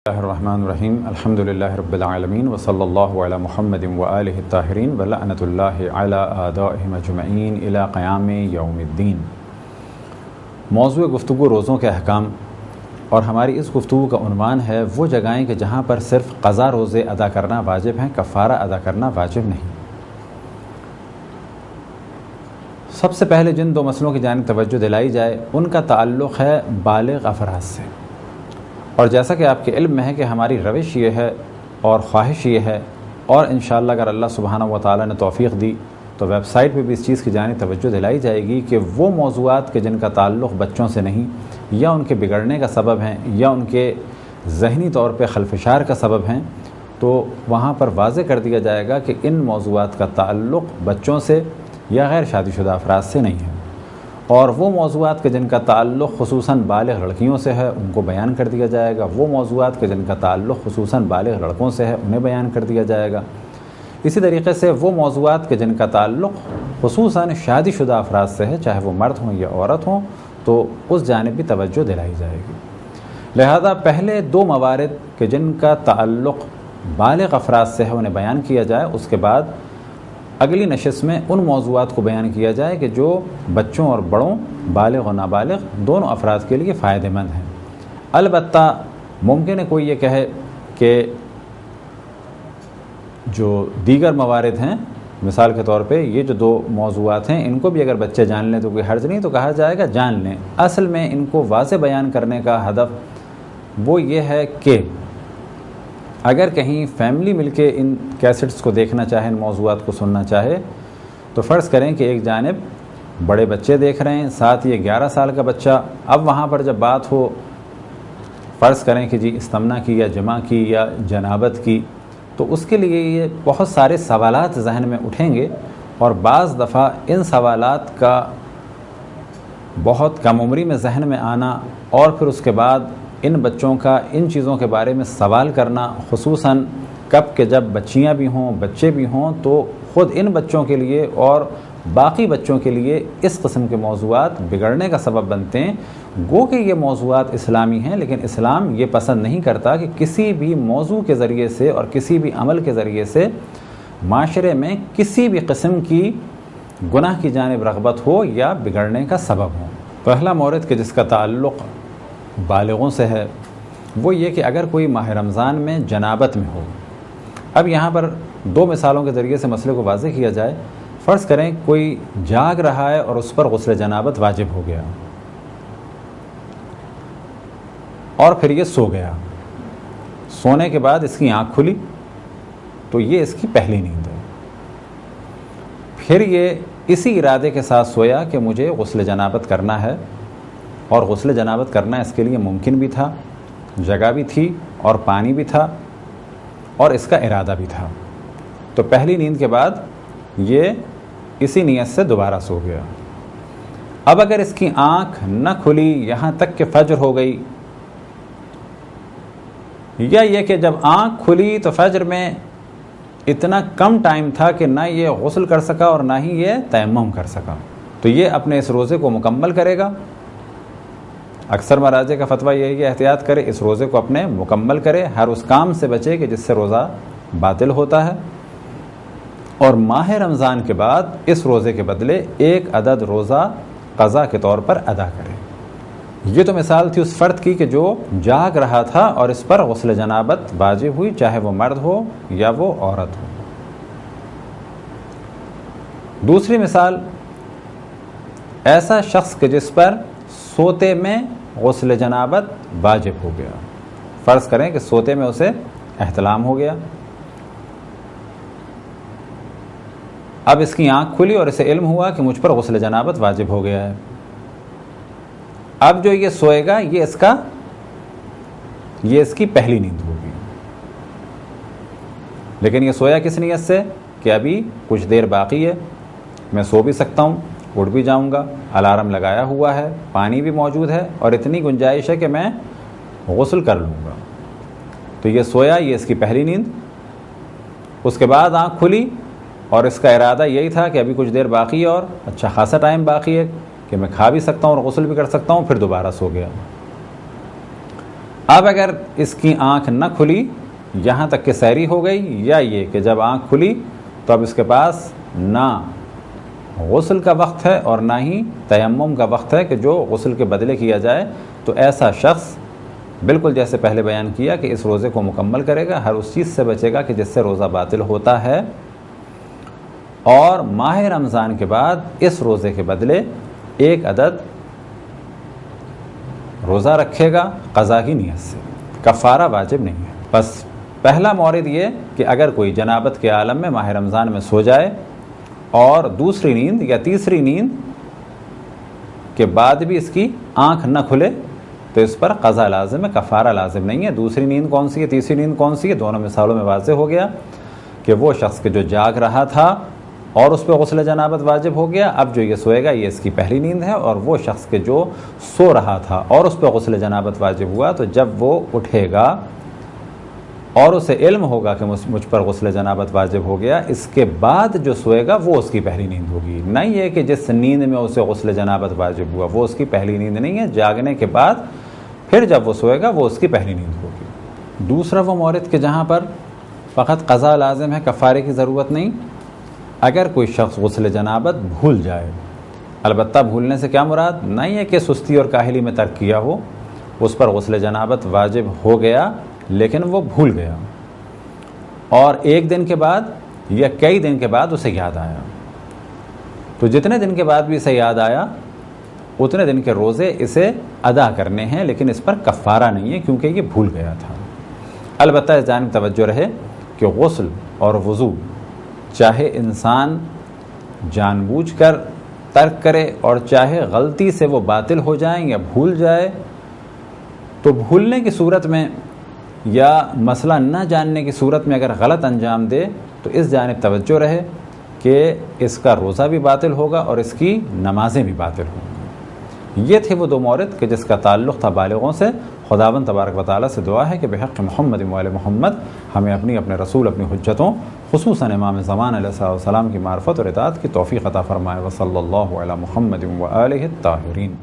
اللہ الرحمن الرحیم الحمد للہ رب العالمین وصلی اللہ علی محمد وآلہ الطاہرین ولعنۃ اللہ علی اعدائہم اجمعین الی قیام یوم الدین۔ موضوع گفتگو روزوں کے احکام، اور ہماری اس گفتگو کا عنوان ہے وہ جگہیں کہ جہاں پر صرف قضا روزے ادا کرنا واجب ہیں، کفارہ ادا کرنا واجب نہیں۔ سب سے پہلے جن دو مسئلوں کی جانب توجہ دلائی جائے ان کا تعلق ہے بالغ افراد سے، اور جیسا کہ آپ کے علم میں ہے کہ ہماری روش یہ ہے اور خواہش یہ ہے، اور انشاءاللہ اگر اللہ سبحانہ و تعالیٰ نے توفیق دی تو ویب سائٹ پہ بھی اس چیز کی جانب توجہ دلائی جائے گی کہ وہ موضوعات کہ جن کا تعلق بچوں سے نہیں، یا ان کے بگڑنے کا سبب ہیں یا ان کے ذہنی طور پہ خلفشار کا سبب ہیں، تو وہاں پر واضح کر دیا جائے گا کہ ان موضوعات کا تعلق بچوں سے یا غیر شادی شدہ افراد سے نہیں ہے، اور وہ موضوعات کے جن کا تعلق خصوصاً بالغ لڑکیوں سے ہے ان کو بیان کر دیا جائے گا، وہ موضوعات کے جن کا تعلق خصوصاً بالغ لڑکوں سے ہے انہیں بیان کر دیا جائے گا۔ اسی طریقے سے وہ موضوعات کے جن کا تعلق خصوصاً شادی شدہ افراد سے ہے، چاہے وہ مرد ہوں یا عورت ہوں، تو اس جانب بھی توجہ دلائی جائے گی۔ لہذا پہلے دو موارد کہ جن کا تعلق بالغ افراد سے ہے انہیں بیان کیا جائے، اس کے بعد اگلی نشست میں ان موضوعات کو بیان کیا جائے کہ جو بچوں اور بڑوں، بالغ و نابالغ دونوں افراد کے لیے فائدہ مند ہیں۔ البتہ ممکن ہے کوئی یہ کہے کہ جو دیگر موارد ہیں، مثال کے طور پہ یہ جو دو موضوعات ہیں ان کو بھی اگر بچے جان لیں تو کوئی حرج نہیں، تو کہا جائے گا جان لیں۔ اصل میں ان کو واضح بیان کرنے کا ہدف وہ یہ ہے کہ اگر کہیں فیملی مل کے ان کیسٹس کو دیکھنا چاہے، ان موضوعات کو سننا چاہے، تو فرض کریں کہ ایک جانب بڑے بچے دیکھ رہے ہیں، ساتھ یہ 11 سال کا بچہ، اب وہاں پر جب بات ہو فرض کریں کہ جی استمنا کی یا جمع کی یا جنابت کی، تو اس کے لیے یہ بہت سارے سوالات ذہن میں اٹھیں گے، اور بعض دفعہ ان سوالات کا بہت کم عمری میں ذہن میں آنا، اور پھر اس کے بعد ان بچوں کا ان چیزوں کے بارے میں سوال کرنا، خصوصاً کب کہ جب بچیاں بھی ہوں بچے بھی ہوں، تو خود ان بچوں کے لیے اور باقی بچوں کے لیے اس قسم کے موضوعات بگڑنے کا سبب بنتے ہیں۔ گو کہ یہ موضوعات اسلامی ہیں، لیکن اسلام یہ پسند نہیں کرتا کہ کسی بھی موضوع کے ذریعے سے اور کسی بھی عمل کے ذریعے سے معاشرے میں کسی بھی قسم کی گناہ کی جانب رغبت ہو یا بگڑنے کا سبب ہو۔ پہلا مورد کہ جس کا تعلق بالغوں سے ہے وہ یہ کہ اگر کوئی ماہ رمضان میں جنابت میں ہو۔ اب یہاں پر دو مثالوں کے ذریعے سے مسئلے کو واضح کیا جائے۔ فرض کریں کوئی جاگ رہا ہے اور اس پر غسل جنابت واجب ہو گیا، اور پھر یہ سو گیا، سونے کے بعد اس کی آنکھ کھلی تو یہ اس کی پہلی نیند ہے۔ پھر یہ اسی ارادے کے ساتھ سویا کہ مجھے غسل جنابت کرنا ہے، اور غسل جنابت کرنا اس کے لیے ممکن بھی تھا، جگہ بھی تھی اور پانی بھی تھا اور اس کا ارادہ بھی تھا، تو پہلی نیند کے بعد یہ اسی نیت سے دوبارہ سو گیا۔ اب اگر اس کی آنکھ نہ کھلی یہاں تک کہ فجر ہو گئی، یا یہ کہ جب آنکھ کھلی تو فجر میں اتنا کم ٹائم تھا کہ نہ یہ غسل کر سکا اور نہ ہی یہ تیمم کر سکا، تو یہ اپنے اس روزے کو مکمل کرے گا۔ اکثر مراجع کا فتویٰ یہی کہ احتیاط کرے، اس روزے کو اپنے مکمل کرے، ہر اس کام سے بچے کہ جس سے روزہ باطل ہوتا ہے، اور ماہ رمضان کے بعد اس روزے کے بدلے ایک عدد روزہ قضا کے طور پر ادا کرے۔ یہ تو مثال تھی اس فرد کی کہ جو جاگ رہا تھا اور اس پر غسل جنابت واجب ہوئی، چاہے وہ مرد ہو یا وہ عورت ہو۔ دوسری مثال ایسا شخص کہ جس پر سوتے میں غسل جنابت واجب ہو گیا۔ فرض کریں کہ سوتے میں اسے احتلام ہو گیا، اب اس کی آنکھ کھلی اور اسے علم ہوا کہ مجھ پر غسل جنابت واجب ہو گیا ہے۔ اب جو یہ سوئے گا یہ اس کی پہلی نیند ہوگی، لیکن یہ سویا کس نیت سے کہ ابھی کچھ دیر باقی ہے، میں سو بھی سکتا ہوں، اٹھ بھی جاؤں گا، الارم لگایا ہوا ہے، پانی بھی موجود ہے اور اتنی گنجائش ہے کہ میں غسل کر لوں گا، تو یہ سویا، یہ اس کی پہلی نیند۔ اس کے بعد آنکھ کھلی اور اس کا ارادہ یہی تھا کہ ابھی کچھ دیر باقی ہے اور اچھا خاصا ٹائم باقی ہے کہ میں کھا بھی سکتا ہوں اور غسل بھی کر سکتا ہوں، پھر دوبارہ سو گیا۔ اب اگر اس کی آنکھ نہ کھلی یہاں تک کہ سحری ہو گئی، یا یہ کہ جب آنکھ کھلی تو اب اس کے پاس نہ غسل کا وقت ہے اور نہ ہی تیمم کا وقت ہے کہ جو غسل کے بدلے کیا جائے، تو ایسا شخص بالکل جیسے پہلے بیان کیا کہ اس روزے کو مکمل کرے گا، ہر اس چیز سے بچے گا کہ جس سے روزہ باطل ہوتا ہے، اور ماہ رمضان کے بعد اس روزے کے بدلے 1 عدد روزہ رکھے گا قضا کی نیت سے، کفارہ واجب نہیں ہے۔ بس پہلا مورد یہ کہ اگر کوئی جنابت کے عالم میں ماہ رمضان میں سو جائے اور دوسری نیند یا تیسری نیند کے بعد بھی اس کی آنکھ نہ کھلے تو اس پر قضا لازم ہے، کفارہ لازم نہیں ہے۔ دوسری نیند کون سی ہے، تیسری نیند کون سی ہے، دونوں مثالوں میں واضح ہو گیا کہ وہ شخص کے جو جاگ رہا تھا اور اس پہ غسل جنابت واجب ہو گیا، اب جو یہ سوئے گا یہ اس کی پہلی نیند ہے، اور وہ شخص کے جو سو رہا تھا اور اس پہ غسل جنابت واجب ہوا تو جب وہ اٹھے گا اور اسے علم ہوگا کہ مجھ پر غسل جنابت واجب ہو گیا، اس کے بعد جو سوئے گا وہ اس کی پہلی نیند ہوگی، نہیں یہ کہ جس نیند میں اسے غسل جنابت واجب ہوا وہ اس کی پہلی نیند نہیں ہے، جاگنے کے بعد پھر جب وہ سوئے گا وہ اس کی پہلی نیند ہوگی۔ دوسرا وہ مورد کہ جہاں پر فقط قضا لازم ہے، کفارے کی ضرورت نہیں، اگر کوئی شخص غسل جنابت بھول جائے، البتہ بھولنے سے کیا مراد، نہیں ہے کہ سستی اور کاہلی میں ترک کیا ہو، اس پر غسل جنابت واجب ہو گیا لیکن وہ بھول گیا اور 1 دن کے بعد یا کئی دن کے بعد اسے یاد آیا، تو جتنے دن کے بعد بھی اسے یاد آیا اتنے دن کے روزے اسے ادا کرنے ہیں، لیکن اس پر کفارہ نہیں ہے کیونکہ یہ بھول گیا تھا۔ البتہ اس جانب توجہ رہے کہ غسل اور وضو چاہے انسان جان بوجھ کر ترک کرے اور چاہے غلطی سے وہ باطل ہو جائیں یا بھول جائے، تو بھولنے کی صورت میں یا مسئلہ نہ جاننے کی صورت میں اگر غلط انجام دے تو اس جانب توجہ رہے کہ اس کا روزہ بھی باطل ہوگا اور اس کی نمازیں بھی باطل ہوں گی۔ یہ تھے وہ 2 مورد کہ جس کا تعلق تھا بالغوں سے۔ خداوند تبارک و تعالیٰ سے دعا ہے کہ بحق محمد و آل محمد ہمیں اپنے رسول اپنی حجتوں خصوصاً امام زمان علیہ السلام کی معرفت اور اطاعت کی توفیق عطا فرمائے۔ وصلی اللہ علی محمد و آلہ الطاہرین۔